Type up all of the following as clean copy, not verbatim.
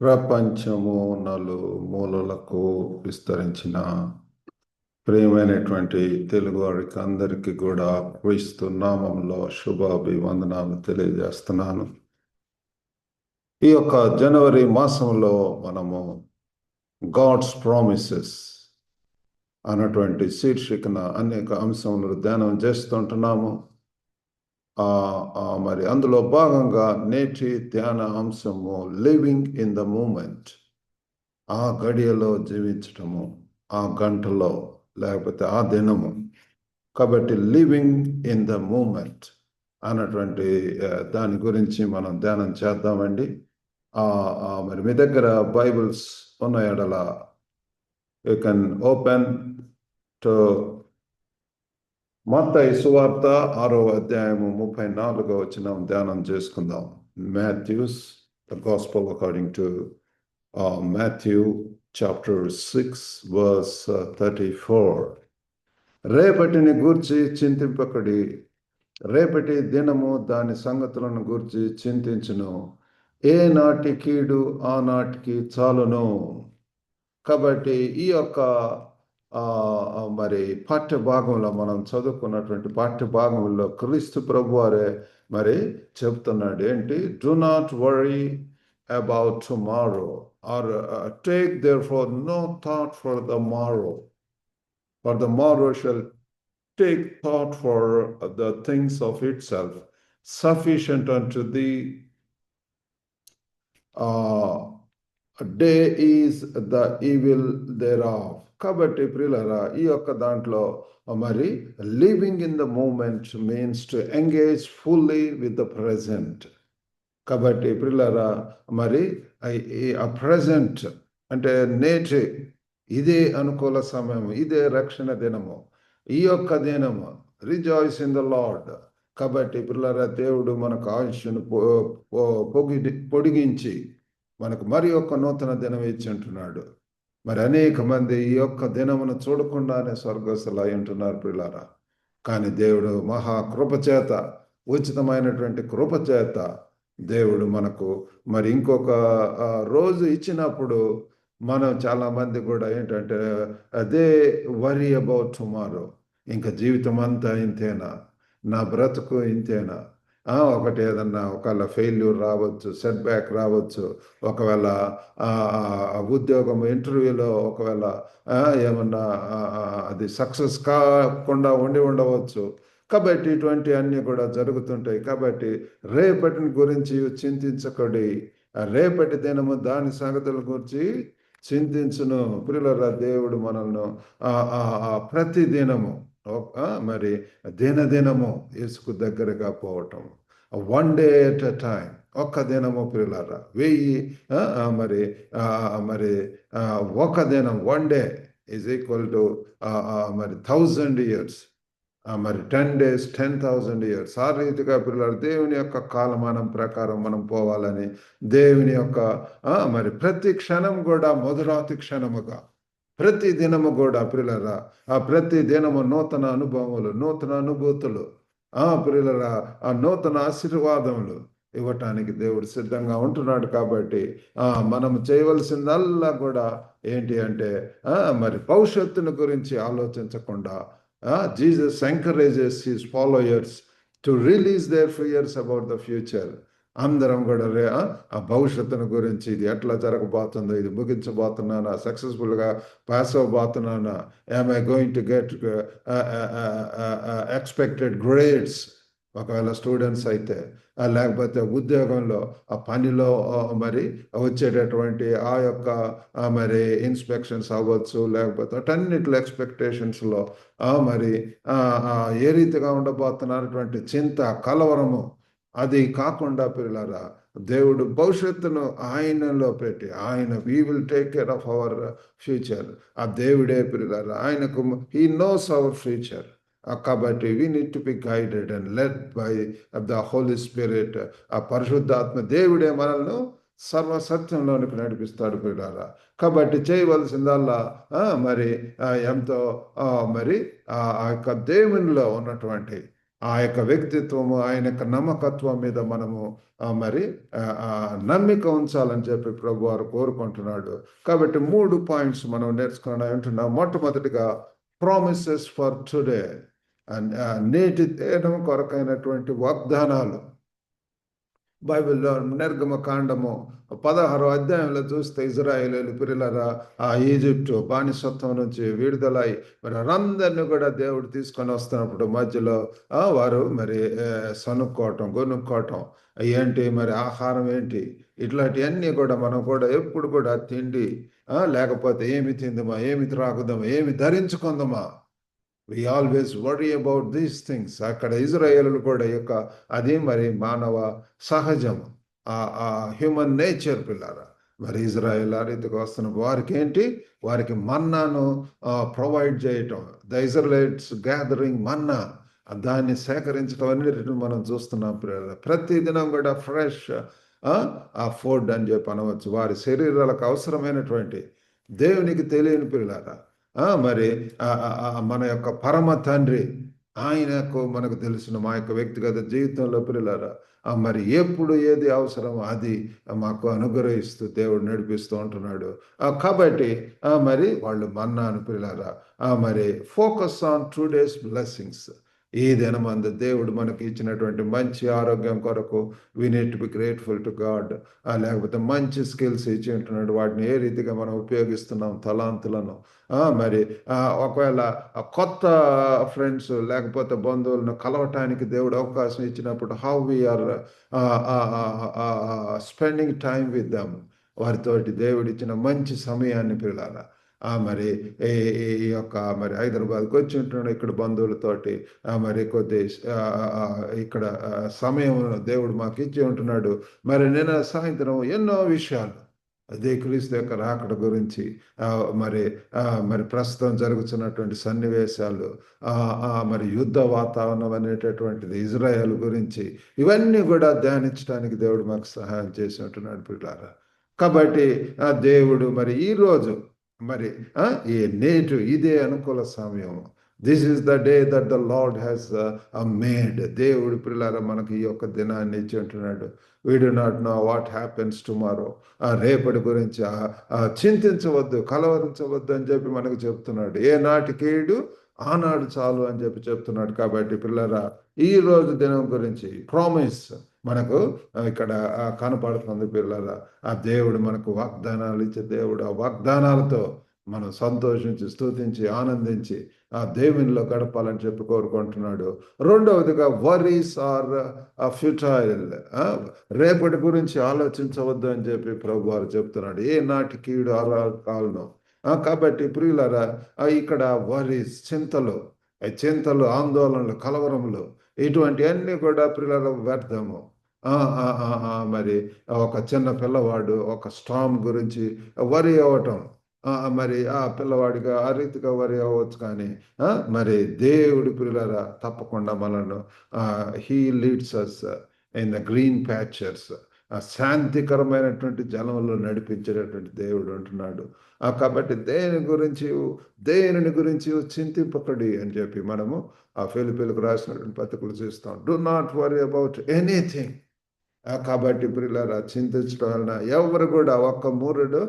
ప్రపంచము నలుమూలలకు విస్తరించిన ప్రియమైనటువంటి తెలుగు వారికి అందరికీ కూడా క్రీస్తు నామంలో శుభాభివందనాలు తెలియజేస్తున్నాను. ఈ యొక్క జనవరి మాసంలో మనము గాడ్స్ ప్రామిసెస్ అన్నటువంటి శీర్షికన అనేక అంశములు ధ్యానం చేస్తుంటున్నాము. మరి అందులో భాగంగా నేటి ధ్యాన అంశము లివింగ్ ఇన్ ద మూమెంట్. ఆ గడియలో జీవించటము, ఆ గంటలో లేకపోతే ఆ దినము. కాబట్టి లివింగ్ ఇన్ ద మూమెంట్ అన్నటువంటి దాని గురించి మనం ధ్యానం చేద్దామండి. మరి మీ దగ్గర బైబిల్స్ ఉన్న ఎడల యూ కెన్ ఓపెన్ టు మత్తయి సువార్త 6వ అధ్యాయము 34వ వచనం ధ్యానం చేసుకుందాం. Matthew's the gospel according to Matthew chapter 6 verse 34. రేపటిని గూర్చి చింతింపకడి, రేపటి దినము దాని సంగతులను గూర్చి చింతించును, ఏ నాటి కీడు ఆ నాటికి చాలును. కాబట్టి ఈ యొక్క మరి పాఠ్య భాగంలో మనం చదువుకున్నటువంటి పాఠ్య భాగంలో క్రీస్తు ప్రభు వారే మరి చెప్తున్నాడు ఏంటి, do not worry about tomorrow, or take therefore no thought for the morrow, for the morrow shall take thought for the things of itself. Sufficient unto thee day is the evil thereof. కాబట్టి ప్రియులారా, ఈ యొక్క దాంట్లో మరి living in the moment means to engage fully with the present. కాబట్టి ప్రియులారా, మరి ఆ ప్రజెంట్ అంటే నేటి, ఇదే అనుకూల సమయం, ఇదే రక్షణ దినము, ఈ యొక్క దినము రిజాయిస్ ఇన్ ద లార్డ్. కాబట్టి ప్రియులారా, దేవుడు మనకు ఆయుష్ను పొడిగించి మనకు మరి యొక్క నూతన దినం ఇచ్చి ఉంటున్నాడు. మరి అనేక మంది ఈ యొక్క దినమును చూడకుండానే స్వర్గస్థులు అయి ఉంటున్నారు ప్రియులారా. కానీ దేవుడు మహా కృపచేత, ఉచితమైనటువంటి కృపచేత దేవుడు మనకు మరి ఇంకొక రోజు ఇచ్చినప్పుడు మనం చాలా మంది కూడా ఏంటంటే అదే వరీ అబౌట్ టుమారో. ఇంకా జీవితం అంతా ఇంతేనా, నా బ్రతుకు ఇంతేనా, ఒకటి ఏదన్నా ఒకవేళ ఫెయిల్యూర్ రావచ్చు, సెట్ బ్యాక్ రావచ్చు, ఒకవేళ ఉద్యోగం ఇంటర్వ్యూలో ఒకవేళ ఏమన్నా అది సక్సెస్ కాకుండా ఉండవచ్చు. కాబట్టి ఇటువంటి అన్నీ కూడా జరుగుతుంటాయి. కాబట్టి రేపటిని గురించి చింతించకడి, రేపటి దినము దాని సంగతుల గురించి చింతించును. ప్రియులారా, దేవుడు మనల్ని ప్రతి దినము మరి దినదినము యేసుకు దగ్గరగా పోవటం, one day at a time, ఒక్క దినము ప్రియులారా, 1000 మరి ఒక దినం, one day is equal to మరి 1000 years, మరి 10 days 10,000 years. ఆ రీతిగా పిల్లలు దేవుని యొక్క కాలమానం ప్రకారం మనం పోవాలని, దేవుని యొక్క మరి ప్రతి క్షణం కూడా మధురాతి క్షణముగా, ప్రతి దినము కూడా ప్రియులరా, ప్రతి దినము నూతన అనుభవములు, నూతన అనుభూతులు, ప్రియులరా, నూతన ఆశీర్వాదములు ఇవ్వటానికి దేవుడు సిద్ధంగా ఉంటున్నాడు. కాబట్టి మనం చేయవలసిందల్లా కూడా ఏంటి అంటే మరి భవిష్యత్తుని గురించి ఆలోచించకుండా Jesus encourages his followers to release their fears about the future. అందరం కూడా ఆ భవిష్యత్తును గురించి, ఇది ఎట్లా జరగబోతుందో, ఇది ముగించబోతున్నానా, సక్సెస్ఫుల్గా పాస్ అవ్వబోతున్నానా, am I going to get expected grades, ఒకవేళ స్టూడెంట్స్ అయితే, లేకపోతే ఉద్యోగంలో ఆ పనిలో మరి వచ్చేటటువంటి ఆ యొక్క మరి ఇన్స్పెక్షన్స్ అవ్వచ్చు, లేకపోతే అటన్నిటిలో ఎక్స్పెక్టేషన్స్లో మరి ఏ రీతిగా ఉండబోతున్నటువంటి చింత, కలవరము, అది కాకుండా పిల్లరా, దేవుడు భవిష్యత్తును ఆయనలో పెట్టి, ఆయన we will take care of our future. ఆ దేవుడే పిల్లరా, ఆయనకు హీ నోస్ అవర్ ఫ్యూచర్. కాబట్టి we need to be guided and led by the holy spirit. ఆ పరిశుద్ధాత్మ దేవుడే మనల్ని సర్వసత్యంలోనికి నడిపిస్తాడు పిల్లారా. కాబట్టి చేయవలసిందల్లా మరి ఎంతో మరి ఆ యొక్క దేవునిలో ఉన్నటువంటి ఆ యొక్క వ్యక్తిత్వము, ఆయన యొక్క నమ్మకత్వం మీద మనము మరి నమ్మిక ఉంచాలని చెప్పి ప్రభు వారు కోరుకుంటున్నాడు. కాబట్టి 3 పాయింట్స్ మనం నేర్చుకుని ఉంటున్నాం. మొట్టమొదటిగా ప్రామిసెస్ ఫర్ టుడే, నేటి దినం కొరకైనటువంటి వాగ్దానాలు. బైబిల్లో నిర్గమకాండము 16వ అధ్యాయంలో చూస్తే ఇజ్రాయేలీలు పిల్లరా ఆ ఈజిప్టు బానిసత్వం నుంచి విడుదలై మరి అందరినీ కూడా దేవుడు తీసుకొని వస్తున్నప్పుడు మధ్యలో వారు మరి సనుక్కోవటం, గొనుక్కోవటం, ఏంటి మరి ఆహారం ఏంటి, ఇట్లాంటివన్నీ కూడా మనం కూడా ఎప్పుడు కూడా తిండి లేకపోతే ఏమి తిందమా, ఏమి త్రాగుదామా, ఏమి ధరించుకుందామా, we always worry about these things. అక్కడ ఇజ్రాయేలు కూడా యొక్క అది మరి మానవ సహజం, ఆ హ్యూమన్ నేచర్ పిల్లారా. మరి ఇజ్రాయేల్ ఆ రీతికి వస్తున్న వారికి ఏంటి, వారికి మన్నాను ప్రొవైడ్ చేయటం, ద ఇజ్రాయెలైట్స్ గ్యాదరింగ్ మన్నా, దాన్ని సేకరించడం అన్నిటిని మనం చూస్తున్నాం పిల్లల. ప్రతి దినం కూడా ఫ్రెష్ ఆ ఫుడ్ అని చెప్పి అనవచ్చు. వారి శరీరాలకు అవసరమైనటువంటి దేవునికి తెలియని పిల్లారా మరి మన యొక్క పరమ తండ్రి ఆయనకు మనకు తెలిసిన మా యొక్క వ్యక్తిగత జీవితంలో పిల్లలారా మరి ఎప్పుడు ఏది అవసరమో అది మాకు అనుగ్రహిస్తూ దేవుడు నడిపిస్తూ ఉంటున్నాడు. కాబట్టి మరి వాళ్ళు మన్నాను పిల్లలారా మరి ఫోకస్ ఆన్ 2 days బ్లెస్సింగ్స్. ఈ దినమందు దేవుడు మనకి ఇచ్చినటువంటి మంచి ఆరోగ్యం కొరకు we need to be grateful to God. లేకపోతే మంచి స్కిల్స్ ఇచ్చి ఉంటున్నాడు, వాటిని ఏ రీతిగా మనం ఉపయోగిస్తున్నాం, తలాంతులను మరి ఒకవేళ కొత్త ఫ్రెండ్స్ లేకపోతే బంధువులను కలవటానికి దేవుడు అవకాశం ఇచ్చినప్పుడు how we are spending time with them, వారితోటి దేవుడు ఇచ్చిన మంచి సమయాన్ని పిల్లాల మరి ఈ యొక్క మరి హైదరాబాద్కి వచ్చి ఉంటున్నాడు, ఇక్కడ బంధువులతోటి మరి కొద్ది ఇక్కడ సమయం దేవుడు మాకు ఇచ్చి ఉంటున్నాడు. మరి నిన్న సాయంత్రం ఎన్నో విషయాలు అదే క్రీస్తు యొక్క రాకడ గురించి మరి మరి ప్రస్తుతం జరుగుతున్నటువంటి సన్నివేశాలు, మరి యుద్ధ వాతావరణం అనేటటువంటిది, ఇజ్రాయెల్ గురించి, ఇవన్నీ కూడా ధ్యానించడానికి దేవుడు మాకు సహాయం చేసి ఉంటున్నాడు పిల్లారా. కాబట్టి దేవుడు మరి ఈరోజు మరి ఈ నేటు ఇదే అనుకూల సమయం. This is the day that the lord has made. దేవుడు పిల్లారా మనకి ఈ యొక్క దినాన్ని ఇచ్చి ఉంటున్నాడు. We do not know what happens tomorrow. రేపటి గురించి చింతించవద్దు, కలవరించవద్దు అని చెప్పి మనకు చెప్తున్నాడు. ఏ నాటి కీడు ఆనాడు చాలు అని చెప్పి చెప్తున్నాడు. కాబట్టి పిల్లరా ఈ రోజు దినం గురించి ప్రామిస్ మనకు ఇక్కడ కనపడుతుంది పిల్లరా. ఆ దేవుడు మనకు వాగ్దానాలు ఇచ్చే దేవుడు. ఆ వాగ్దానాలతో మనం సంతోషించి, స్తుతించి, ఆనందించి ఆ దేవునిలో గడపాలని చెప్పి కోరుకుంటున్నాడు. రెండవదిగా వరీస్ ఆర్ ఫ్యూటైల్. రేపటి గురించి ఆలోచించవద్దు అని చెప్పి ప్రభు వారు చెప్తున్నాడు. ఏ నాటి కీడు కాలను. కాబట్టి ప్రియులారా ఇక్కడ వరీస్ చింతలు, ఆందోళనలు, కలవరములు, ఇటువంటి అన్ని కూడా ప్రియులార వ్యర్థము. మరి ఒక చిన్న పిల్లవాడు ఒక స్టామ్ గురించి వరి అవ్వటం, మరి ఆ పిల్లవాడిగా ఆ రీతిగా వరి అవ్వచ్చు, కానీ మరి దేవుడి పిల్లరా తప్పకుండా మనను he leads us in the green pastures, శాంతికరమైనటువంటి జలంలో నడిపించేటటువంటి దేవుడు అంటున్నాడు. కాబట్టి దేనిని గురించి చింతింపకడి అని చెప్పి మనము ఆ ఫిలిప్పీలకు రాసినటువంటి పత్రికలు చూస్తాం. Do not worry about anything. కాబట్టి ప్రియులారా చింతించడం వలన ఎవరు కూడా ఒక్క మూరుడు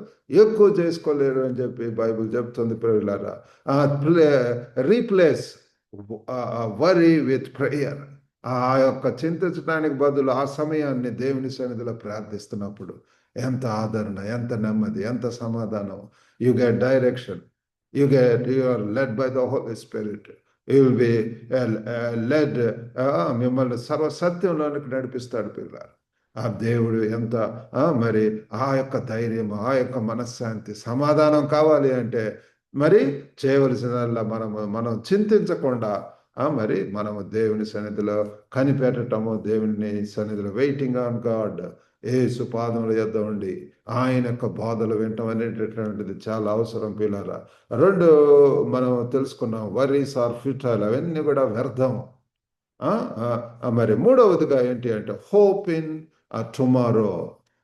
ఎక్కువ చేసుకోలేరు అని చెప్పి బైబిల్ చెప్తుంది. ప్రియులారా రీప్లేస్ వరీ విత్ ప్రేయర్. ఆ యొక్క చింతించడానికి బదులు ఆ సమయాన్ని దేవుని సన్నిధిలో ప్రార్థిస్తున్నప్పుడు ఎంత ఆదరణ, ఎంత నెమ్మది, ఎంత సమాధానం. You get direction, you are led by the holy spirit. You will be led. మిమ్మల్ని సర్వసత్యంలోనికి నడిపిస్తాడు పిల్లలు. ఆ దేవుడు ఎంత మరి ఆ యొక్క ధైర్యం, ఆ యొక్క మనశ్శాంతి, సమాధానం కావాలి అంటే మరి చేయవలసిన మనం చింతించకుండా మరి మనము దేవుని సన్నిధిలో కనిపెట్టటము, దేవుని సన్నిధిలో వెయిటింగ్ ఆన్ గాడ్, యేసు పాదముల యొద్ద ఉండి ఆయన యొక్క బోధలు వినటం అనేటటువంటిది చాలా అవసరం పిల్లరా. రెండు మనం తెలుసుకున్నాం, వరీస్ ఆర్ ఫ్యూటైల్, అవన్నీ కూడా వ్యర్థము. మరి మూడవదిగా ఏంటి అంటే హోప్ ఇన్ టుమారో,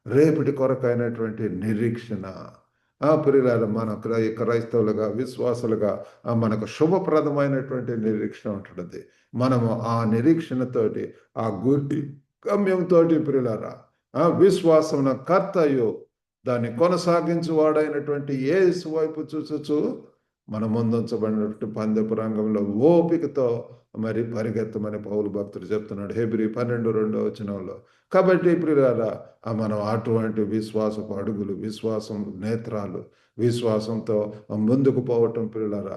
రేపటి కొరకైనటువంటి నిరీక్షణ. ప్రియులారా, మన క్రైస్తవులుగా, విశ్వాసులుగా మనకు శుభప్రదమైనటువంటి నిరీక్షణ ఉంటున్నది. మనము ఆ నిరీక్షణతోటి, ఆ గురి గమ్యంతో ప్రియులారా, విశ్వాసం కర్తయు దాన్ని కొనసాగించువాడైనటువంటి యేసు వైపు చూచుచు మన ముందుంచబడినటువంటి పందెపు రంగంలో ఓపికతో మరి పరిగెత్తమని పౌలు భక్తుడు చెప్తున్నాడు హెబ్రీ 12:2 కాబట్టి ప్రియులారా, మనం అటువంటి విశ్వాసపు అడుగులు, విశ్వాసం నేత్రాలు, విశ్వాసంతో ముందుకు పోవటం ప్రియులారా,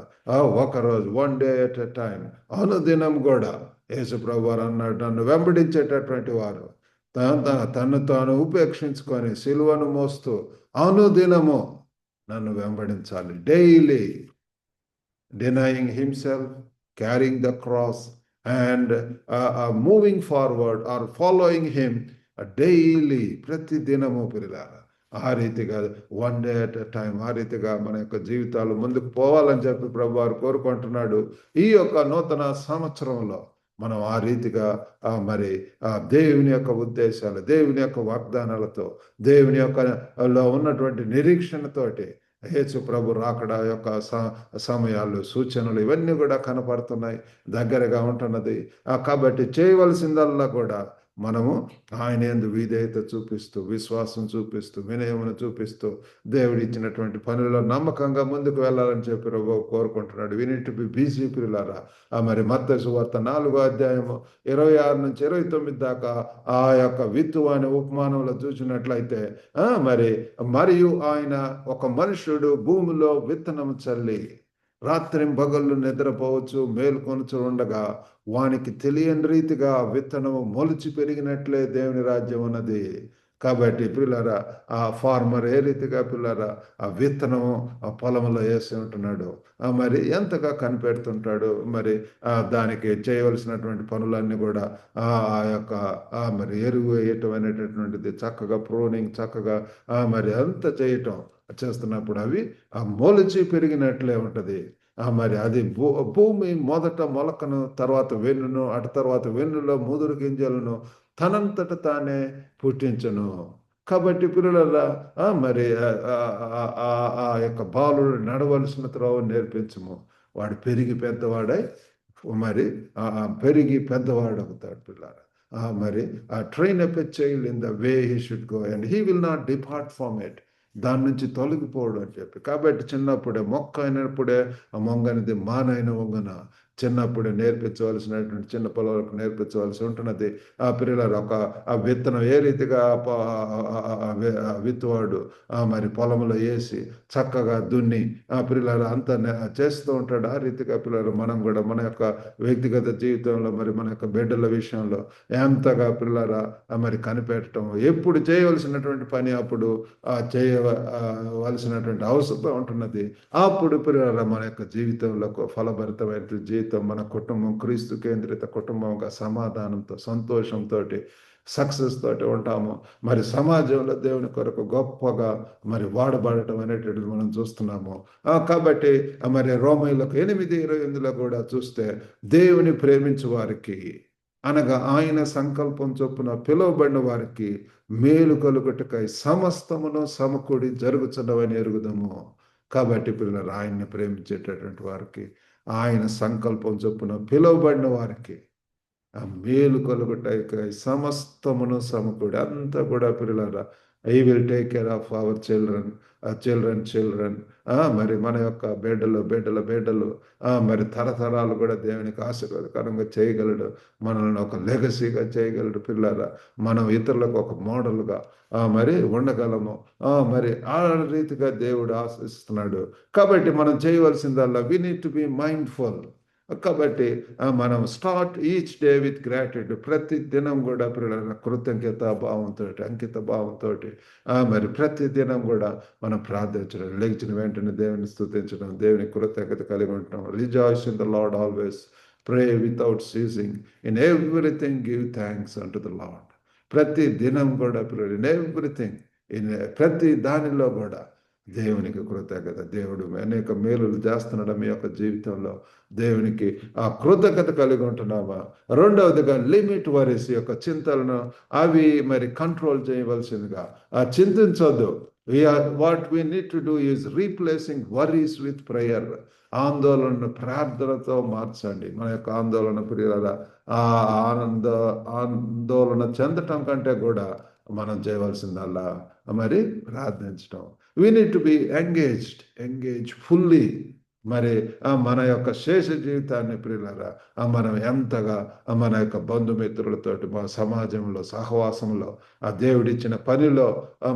ఒకరోజు, 1 day at a time, అనుదినం కూడా యేసు ప్రభువారు అన్నాడు, నన్ను వెంబడించేటటువంటి వారు తను తాను ఉపేక్షించుకొని సిలువను మోస్తూ అనుదినము నన్ను వెంబడించాలి. Daily denying himself, carrying the cross, and moving forward or following him daily, ప్రతి దినము పిల్లలారా. ఆ రీతిగా 1 day at a time, ఆ రీతిగా మన యొక్క జీవితాలు ముందుకు పోవాలని చెప్పి ప్రభువారు కోరుకుంటున్నాడు. ఈ యొక్క నూతన సంవత్సరంలో మనం ఆ రీతిగా మరి దేవుని యొక్క ఉద్దేశాలు, దేవుని యొక్క వాగ్దానాలతో, దేవుని యొక్క లో ఉన్నటువంటి నిరీక్షణతోటి యేసు ప్రభు రాకడ యొక్క సమయాలు, సూచనలు ఇవన్నీ కూడా కనపడుతున్నాయి, దగ్గరగా ఉంటున్నది. కాబట్టి చేయవలసిందల్లా కూడా మనము ఆయన యందు విధేయత చూపిస్తూ, విశ్వాసం చూపిస్తూ, వినయమును చూపిస్తూ, దేవుడు ఇచ్చినటువంటి పనుల్లో నమ్మకంగా ముందుకు వెళ్ళాలని చెప్పి ప్రభు కోరుకుంటున్నాడు. We need to be busy ప్రియులారా. మరి మత్తయి సువార్త 4:26-29 దాకా ఆ యొక్క విత్తువ అనే ఉపమానంలో చూసినట్లయితే, మరియు ఆయన ఒక మనుషుడు భూమిలో విత్తనం చల్లి రాత్రింబగళ్ళు నిద్రపోవచ్చు, మేలుకొనుచు ఉండగా వానికి తెలియని రీతిగా విత్తనము మొలిచి పెరిగినట్లే దేవుని రాజ్యం ఉన్నది. కాబట్టి పిల్లరా, ఆ ఫార్మర్ ఏ రీతిగా పిల్లరా ఆ విత్తనము ఆ పొలంలో వేసి ఉంటున్నాడు, మరి ఎంతగా కనిపెడుతుంటాడు, మరి దానికి చేయవలసినటువంటి పనులన్నీ కూడా ఆ యొక్క మరి ఎరువు వేయటం అనేటటువంటిది, చక్కగా ప్రూనింగ్, చక్కగా మరి అంత చేయటం చేస్తున్నప్పుడు అవి మొలిచి పెరిగినట్లే ఉంటది. మరి అది భూమి మొదట మొలకను, తర్వాత వెన్నును, అటు తర్వాత వెన్నులో ముదురు గింజలను తనంతట తానే పుట్టించను. కాబట్టి పిల్లల మరి ఆ యొక్క బాలుడు నడవలసిన త్రోవ నేర్పించము, వాడు పెరిగి పెద్దవాడై మరి పెరిగి పెద్దవాడు అవుతాడు పిల్లలు. మరి train up a child in the way he should go and he will not depart from it, దాని నుంచి తొలగిపోడు అని చెప్పి. కాబట్టి చిన్నప్పుడే మొక్క అయినప్పుడే మొంగనిది మానైన వంగన, చిన్నప్పుడే నేర్పించవలసినటువంటి చిన్న పిల్లలకు నేర్పించవలసి ఉంటున్నది. ఆ పిల్లలు ఆ విత్తనం ఏ రీతిగా విత్తువాడు మరి పొలంలో వేసి చక్కగా దున్ని పిల్లలు అంతా చేస్తూ ఉంటాడు. ఆ రీతిగా పిల్లలు మనం కూడా మన యొక్క వ్యక్తిగత జీవితంలో, మరి మన యొక్క బిడ్డల విషయంలో ఎంతగా పిల్లరా మరి కనిపెట్టడం, ఎప్పుడు చేయవలసినటువంటి పని అప్పుడు చేయవలసినటువంటి అవసరం ఉంటున్నది. అప్పుడు పిల్లల మన యొక్క జీవితంలో ఫలభరితమైన జీవితం, మన కుటుంబం క్రీస్తు కేంద్రిత కుటుంబంగా సమాధానంతో, సంతోషంతో, సక్సెస్ తోటి ఉంటాము. మరి సమాజంలో దేవుని కొరకు గొప్పగా మరి వాడబడటం అనేటువంటిది మనం చూస్తున్నాము. కాబట్టి మరి రోమీయులకు 8:28 కూడా చూస్తే, దేవుని ప్రేమించు వారికి, అనగా ఆయన సంకల్పం చొప్పున పిలువబడిన వారికి మేలు కలుగుటకై సమస్తమును సమకూడి జరుగుతున్నవని ఎరుగుదాము. కాబట్టి పిల్లలు ఆయన్ని ప్రేమించేటటువంటి వారికి, ఆయన సంకల్పం చొప్పున పిలువబడిన వారికి మేలు కలుగుటకై సమస్తమును సమకూడి, అంతా కూడా పిల్లలారా, I will take care of our children. మరి మన యొక్క బిడ్డలు మరి తరతరాలు కూడా దేవునికి ఆశీర్వాదకరంగా చేయగలడు, మనల్ని ఒక లెగసీగా చేయగలడు పిల్లరా. మనం ఇతరులకు ఒక మోడల్గా మరి ఉండగలము. మరి ఆ రీతిగా దేవుడు ఆశిస్తున్నాడు. కాబట్టి మనం చేయవలసిందల్లా we need to be mindful. కాబట్టి మనం start each day with gratitude. ప్రతి దినం కూడా కృతజ్ఞత భావంతో, అంకిత భావంతో మరి ప్రతి దినం కూడా మనం ప్రార్థించడం, లేచిన వెంటనే దేవుని స్తుతించడం, దేవుని కృతజ్ఞత కలిగి ఉండటం. Rejoice in the lord always, pray without seizing, in everything give thanks unto the lord. ప్రతి దినం కూడా ఇన్ ఎవ్రీథింగ్, ప్రతి దానిలో కూడా దేవునికి కృతజ్ఞత. దేవుడు అనేక మేలులు చేస్తున్నాడు మీ యొక్క జీవితంలో, దేవునికి ఆ కృతజ్ఞత కలిగి ఉంటున్నామా? రెండవదిగా లిమిట్ వరీస్ యొక్క చింతలను అవి మరి కంట్రోల్ చేయవలసిందిగా చింతించొద్దు. What we need to do is replacing worries with prayer. ఆందోళన ప్రార్థనతో మార్చండి. మన యొక్క ఆందోళన ప్రియులారా, ఆ ఆందోళన చెందటం కంటే కూడా మనం చేయవలసిందల్లా మరి ప్రార్థించడం. We need to B engage fully. మరి మన యొక్క శేష జీవితాన్ని ప్రియులారా మనం ఎంతగా మన యొక్క బంధుమిత్రులతోటి, మా సమాజంలో, సహవాసంలో, ఆ దేవుడిచ్చిన పనిలో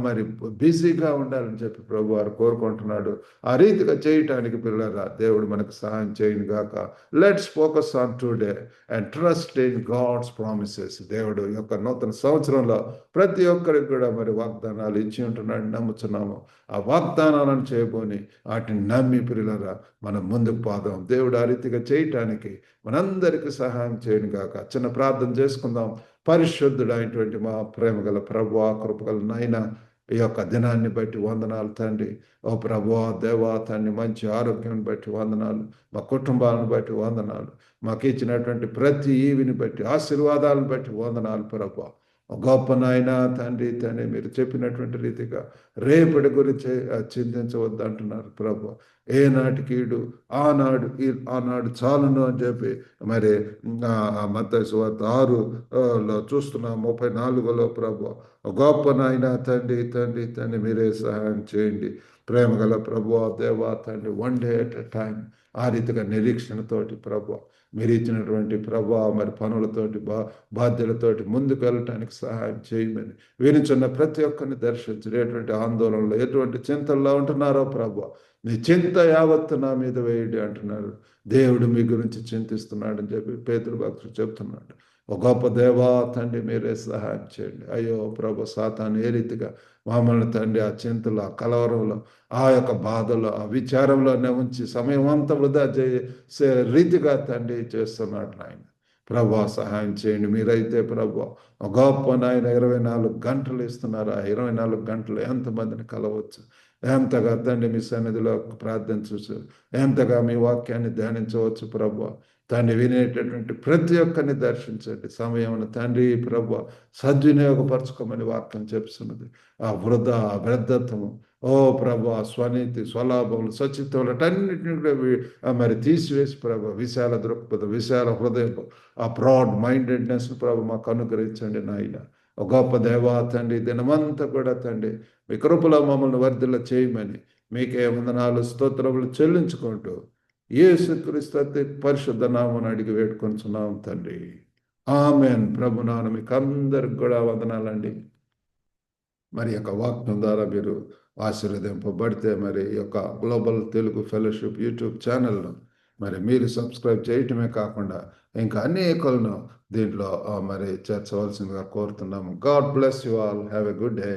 మరి బిజీగా ఉండాలని చెప్పి ప్రభు వారు కోరుకుంటున్నాడు. ఆ రీతిగా చేయటానికి పిల్లరా దేవుడు మనకు సహాయం చేయను గాక. Let's focus on today and trust in God's promises. దేవుడు యొక్క నూతన సంవత్సరంలో ప్రతి ఒక్కరికి కూడా మరి వాగ్దానాలు ఇచ్చి ఉంటున్నాడు, నమ్ముతున్నాము. ఆ వాగ్దానాలను చేయబోని వాటిని నమ్మి పిల్లరా మనం ముందుకు పోదాం. దేవుడు ఆ రీతిగా చేయటానికి మనందరికీ సహాయం చేయను గాక. చిన్న ప్రార్థన చేసుకుందాం. పరిశుద్ధుడు అయినటువంటి మా ప్రేమ గల ప్రభువా, కృపగల నాయన, ఈ యొక్క దినాన్ని బట్టి వందనాలు తండ్రి. ఓ ప్రభువా, దేవా తండ్రి, మంచి ఆరోగ్యం బట్టి వందనాలు, మా కుటుంబాలను బట్టి వందనాలు, మాకు ఇచ్చినటువంటి ప్రతి ఈవిని బట్టి, ఆశీర్వాదాలను బట్టి వందనాలు ప్రభువా. గొప్ప నాయన తండ్రి మీరు చెప్పినటువంటి రీతిగా రేపటి గురించి చింతించవద్దు అంటున్నారు ప్రభు. ఏనాటికీడు ఆనాడు చాలును అని చెప్పి మరి మత్తయి సువార్త 6లో చూస్తున్నాం, 34లో ప్రభు. గొప్ప నాయన తండ్రి మీరే సహాయం చేయండి. ప్రేమ గల ప్రభు, దేవా తండ్రి, one day at a time ఆ రీతిగా నిరీక్షణతోటి ప్రభు మీరు ఇచ్చినటువంటి ప్రభా మరి పనులతోటి బాధ్యతలతోటి ముందుకు వెళ్ళటానికి సహాయం చేయమని, వినుచున్న ప్రతి ఒక్కరిని దర్శించరు. ఎటువంటి ఆందోళనలో, ఎటువంటి చింతల్లో ఉంటున్నారో ప్రభా, నీ చింత యావత్తు నా మీద వేయండి అంటున్నారు. దేవుడు మీ గురించి చింతిస్తున్నాడని చెప్పి పేతురు భక్తుడు చెప్తున్నాడు. ఒక గొప్ప దేవా తండ్రి మీరే సహాయం చేయండి. అయ్యో ప్రభు, సాతాను ఏ రీతిగా మమ్మల్ని తండ్రి ఆ చింతలో, ఆ కలవరంలో, ఆ యొక్క బాధలో, ఆ విచారంలోనే ఉంచి సమయం అంతా వృధా చేసే రీతిగా తండ్రి చేస్తున్నాడు నాయన. ప్రభా సహాయం చేయండి. మీరైతే ప్రభా గొప్ప నాయన 24 గంటలు ఇస్తున్నారు. ఆ 24 గంటలు ఎంతమందిని కలవచ్చు, ఎంతగా తండ్రి మీ సన్నిధిలో ప్రార్థించవచ్చు, ఎంతగా మీ వాక్యాన్ని ధ్యానించవచ్చు ప్రభా. తండ్రి వినేటటువంటి ప్రతి ఒక్కరిని దర్శించండి. సమయం తండ్రి ప్రభు సద్వినియోగపరచుకోమని వాక్యం చెప్తున్నది. ఆ వ్యర్థత్వము, ఓ ప్రభు, స్వనీతి, స్వలాభములు, సచిత్వములన్నింటినీ కూడా మరి తీసివేసి ప్రభు విశాల దృక్పథం, విశాల హృదయం, ఆ బ్రాడ్ మైండెడ్నెస్ ప్రభు మాకు అనుగ్రహించండి నాయన. ఒక గొప్ప దేవా తండ్రి, దినమంతా కూడా తండ్రి మీ కృపలో మమ్మల్ని వర్ధిల్ల చేయమని మీకే వందనాలు, స్తోత్రములు చెల్లించుకుంటూ యేసుక్రీస్తు అతి పరిశుద్ధ నామమున అడిగి వేడుకొంచున్నాం తండ్రి. ఆమెన్. ప్రభు నాన్న మీకు అందరికి కూడా వందనాలండి. మరి యొక్క వాక్యం ద్వారా మీరు ఆశీర్వదింపబడితే మరి ఈ యొక్క గ్లోబల్ తెలుగు ఫెలోషిప్ యూట్యూబ్ ఛానల్ను మరి మీరు సబ్స్క్రైబ్ చేయటమే కాకుండా ఇంకా అనేకులను దీంట్లో మరి చేర్చవలసిందిగా కోరుతున్నాము. God bless you all. Have a good day.